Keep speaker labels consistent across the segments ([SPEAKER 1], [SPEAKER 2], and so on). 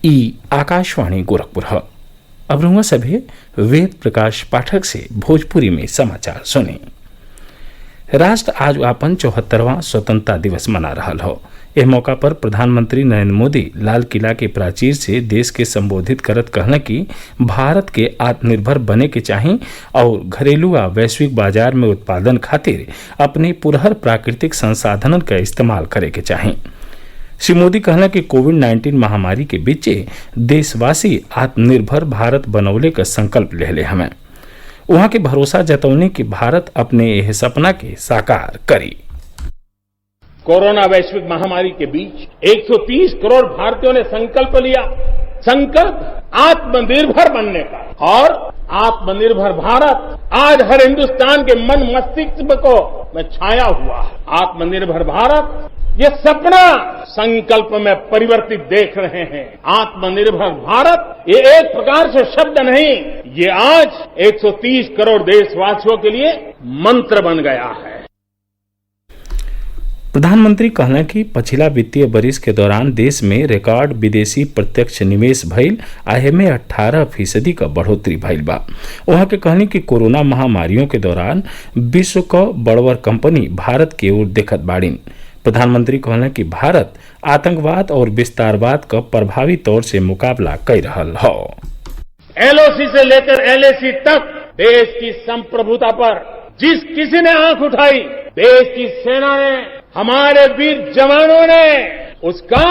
[SPEAKER 1] ई आकाशवाणी गोरखपुर है। अब रहुआ सभे वेद प्रकाश पाठक से भोजपुरी में समाचार सुने। राष्ट्र आज आपन 74वां स्वतंत्रता दिवस मना रहा हो। इस मौका पर प्रधानमंत्री नरेंद्र मोदी लाल किला के प्राचीर से देश के संबोधित करत कहना कि भारत के आत्मनिर्भर बने के चाही और घरेलू आ वैश्विक बाजार में उत्पादन खातिर अपने पुरहर प्राकृतिक संसाधनन का इस्तेमाल करे के चाही। श्री मोदी कहला कि कोविड-19 महामारी के बीच देशवासी आत्मनिर्भर भारत बनौले का संकल्प ले हमें वहां के भरोसा जतौने कि भारत अपने यह सपना के साकार करी।
[SPEAKER 2] कोरोना वैश्विक महामारी के बीच 130 करोड़ भारतीयों ने संकल्प लिया। संकल्प आत्मनिर्भर बनने का, और आत्मनिर्भर भारत आज हर हिंदुस्तान के मन मस्तिष्क को में छाया हुआ है। आत्मनिर्भर भारत ये सपना संकल्प में परिवर्तित देख रहे हैं। आत्मनिर्भर भारत ये एक प्रकार से शब्द नहीं, ये आज 130 करोड़ देशवासियों के लिए मंत्र बन गया है।
[SPEAKER 1] प्रधानमंत्री कहना कि पिछला वित्तीय वर्ष के दौरान देश में रिकॉर्ड विदेशी प्रत्यक्ष निवेश भइल आय में 18% का बढ़ोतरी भइल बा। वहां के कहनी कि कोरोना महामारियों के दौरान विश्व क बड़वर कंपनी भारत की ओर देखत बाड़ीन। प्रधानमंत्री कहना कि भारत आतंकवाद और विस्तारवाद का प्रभावी तौर से मुकाबला कर रहा हो।
[SPEAKER 2] एलओसी से लेकर एलएसी तक देश की संप्रभुता पर जिस किसी ने आंख उठाई, देश की सेना ने, हमारे वीर जवानों ने उसका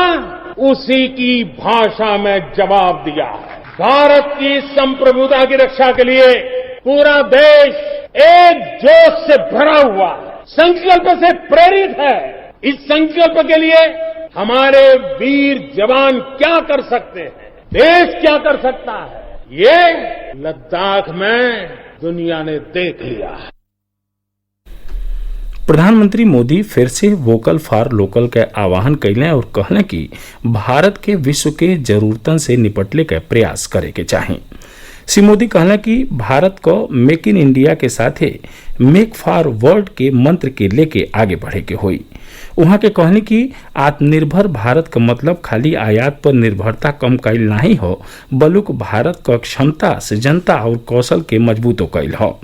[SPEAKER 2] उसी की भाषा में जवाब दिया है। भारत की संप्रभुता की रक्षा के लिए पूरा देश एक जोश से भरा हुआ है, संकल्प से प्रेरित है। इस संकल्प के लिए हमारे वीर जवान क्या कर सकते हैं, देश क्या कर सकता है, ये लद्दाख में दुनिया ने देख लिया है।
[SPEAKER 1] प्रधानमंत्री मोदी फिर से वोकल फॉर लोकल का आह्वान कैले और कहले कि भारत के विश्व के जरूरतन से निपटले का प्रयास करे के चाही। श्री मोदी कहला कि भारत को मेक इन इंडिया के साथे मेक फॉर वर्ल्ड के मंत्र के लेके आगे बढ़े के होई। वहां के कहने कि आत्मनिर्भर भारत का मतलब खाली आयात पर निर्भरता कम कैल नहीं हो, बल्कि भारत का क्षमता से जनता और कौशल के मजबूत कैल हो।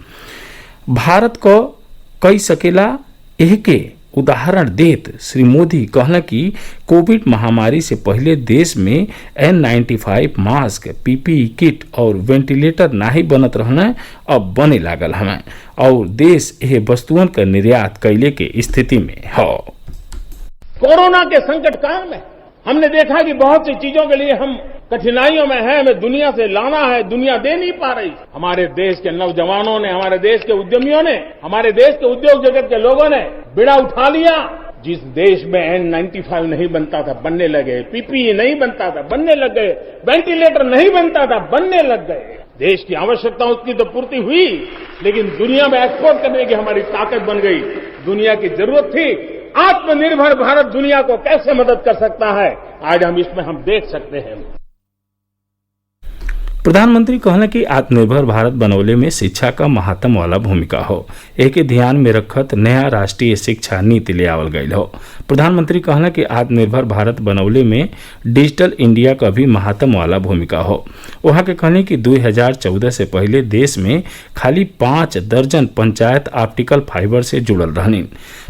[SPEAKER 1] भारत को कई सकेला एह के उदाहरण देत श्री मोदी कहला कि कोविड महामारी से पहले देश में N95 मास्क, पीपीई किट और वेंटिलेटर नहीं बनत रहना, अब बने लागल हमें और देश यह वस्तुओं का निर्यात कैले के स्थिति में हो।
[SPEAKER 2] कोरोना के संकट काल में हमने देखा कि बहुत सी चीजों के लिए हम कठिनाइयों में हैं, हमें दुनिया से लाना है, दुनिया दे नहीं पा रही। हमारे देश के नौजवानों ने, हमारे देश के उद्यमियों ने, हमारे देश के उद्योग जगत के लोगों ने बिड़ा उठा लिया। जिस देश में N95 नहीं बनता था बनने लगे, पीपीई नहीं बनता था बनने लग गए, वेंटिलेटर नहीं बनता था बनने लग गए। देश की आवश्यकताओं की तो पूर्ति हुई, लेकिन दुनिया में एक्सपोर्ट करने की हमारी ताकत बन गई। दुनिया की जरूरत थी आत्मनिर्भर भारत दुनिया को कैसे मदद कर सकता है, आज हम इसमें हम देख सकते हैं।
[SPEAKER 1] प्रधानमंत्री कहला कि आत्मनिर्भर भारत बनौले में शिक्षा का महत्व वाला भूमिका हो। एक ध्यान में रखत नया राष्ट्रीय शिक्षा नीति ले आवल गई हो। प्रधानमंत्री कहला कि आत्मनिर्भर भारत बनौले में डिजिटल इंडिया का भी महत्व वाला भूमिका हो। वहां के कहने कि 2014 से पहले देश में खाली 5 दर्जन पंचायत ऑप्टिकल फाइबर से जुड़ल रहनी।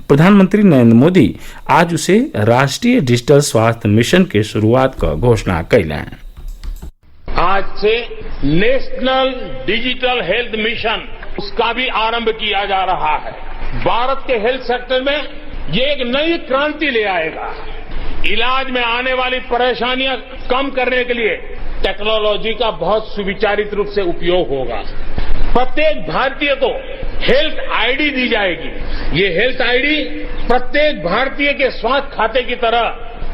[SPEAKER 1] प्रधानमंत्री नरेंद्र मोदी आज उसे राष्ट्रीय डिजिटल स्वास्थ्य मिशन के शुरुआत का घोषणा कैले।
[SPEAKER 2] आज से नेशनल डिजिटल हेल्थ मिशन उसका भी आरंभ किया जा रहा है। भारत के हेल्थ सेक्टर में ये एक नई क्रांति ले आएगा। इलाज में आने वाली परेशानियां कम करने के लिए टेक्नोलॉजी का बहुत सुविचारित रूप से उपयोग होगा। प्रत्येक भारतीय को हेल्थ आईडी दी जाएगी। ये हेल्थ आईडी प्रत्येक भारतीय के स्वास्थ्य खाते की तरह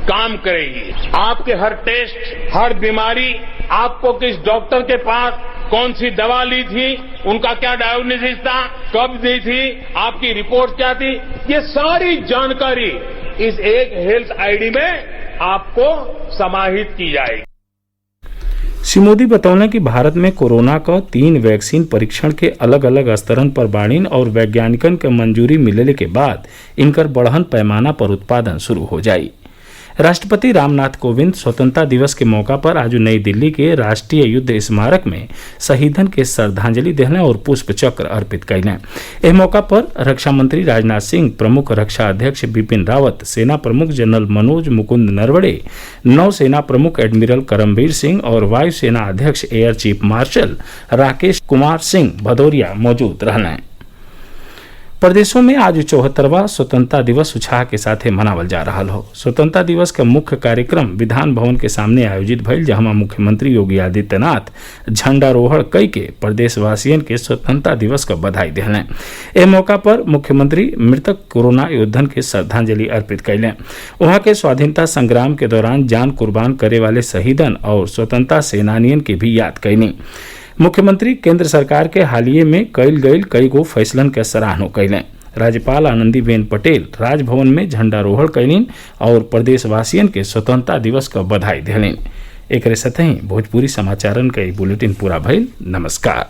[SPEAKER 2] काम करेगी। आपके हर टेस्ट, हर बीमारी, आपको किस डॉक्टर के पास कौन सी दवा ली थी, उनका क्या डायग्नोसिस था, कब दी थी, आपकी रिपोर्ट क्या थी, ये सारी जानकारी इस एक हेल्थ आईडी में आपको समाहित की जाएगी।
[SPEAKER 1] श्री मोदी बतौना कि भारत में कोरोना का 3 वैक्सीन परीक्षण के अलग अलग स्तरन पर बाड़ीन और वैज्ञानिकन के मंजूरी मिलने के बाद इनकर बढ़हन पैमाना पर उत्पादन शुरू हो जाई। राष्ट्रपति रामनाथ कोविंद स्वतंत्रता दिवस के मौका पर आज नई दिल्ली के राष्ट्रीय युद्ध स्मारक में शहीदन के श्रद्धांजलि देने और पुष्प चक्र अर्पित कैलें। एह मौका पर रक्षा मंत्री राजनाथ सिंह, प्रमुख रक्षा अध्यक्ष बिपिन रावत, सेना प्रमुख जनरल मनोज मुकुंद नरवणे, नौसेना प्रमुख एडमिरल करमबीर सिंह और वायुसेना अध्यक्ष एयर चीफ मार्शल राकेश कुमार सिंह भदौरिया मौजूद रहने। प्रदेशों में आज 74वां स्वतंत्रता दिवस उत्साह के साथ मनावल जा रहा हो। स्वतंत्रता दिवस का मुख्य कार्यक्रम विधान भवन के सामने आयोजित भइल, जहां मुख्यमंत्री योगी आदित्यनाथ झंडारोहण कई के प्रदेशवासियन के स्वतंत्रता दिवस का बधाई दिलें। एह मौका पर मुख्यमंत्री मृतक कोरोना योद्धन के श्रद्धांजलि अर्पित कैलें। वहां के स्वाधीनता संग्राम के दौरान जान कुर्बान करे वाले शहीदन और स्वतंत्रता सेनानियन के भी याद कैनी। मुख्यमंत्री केंद्र सरकार के हालिये में कईल गईल कई गो फैसलन के सराहना कैलें। राज्यपाल आनंदीबेन पटेल राजभवन में झंडारोहण कैलीन और प्रदेशवासियन के स्वतंत्रता दिवस का बधाई दिलीन। एक साथ ही भोजपुरी समाचारन का बुलेटिन पूरा भइल। नमस्कार।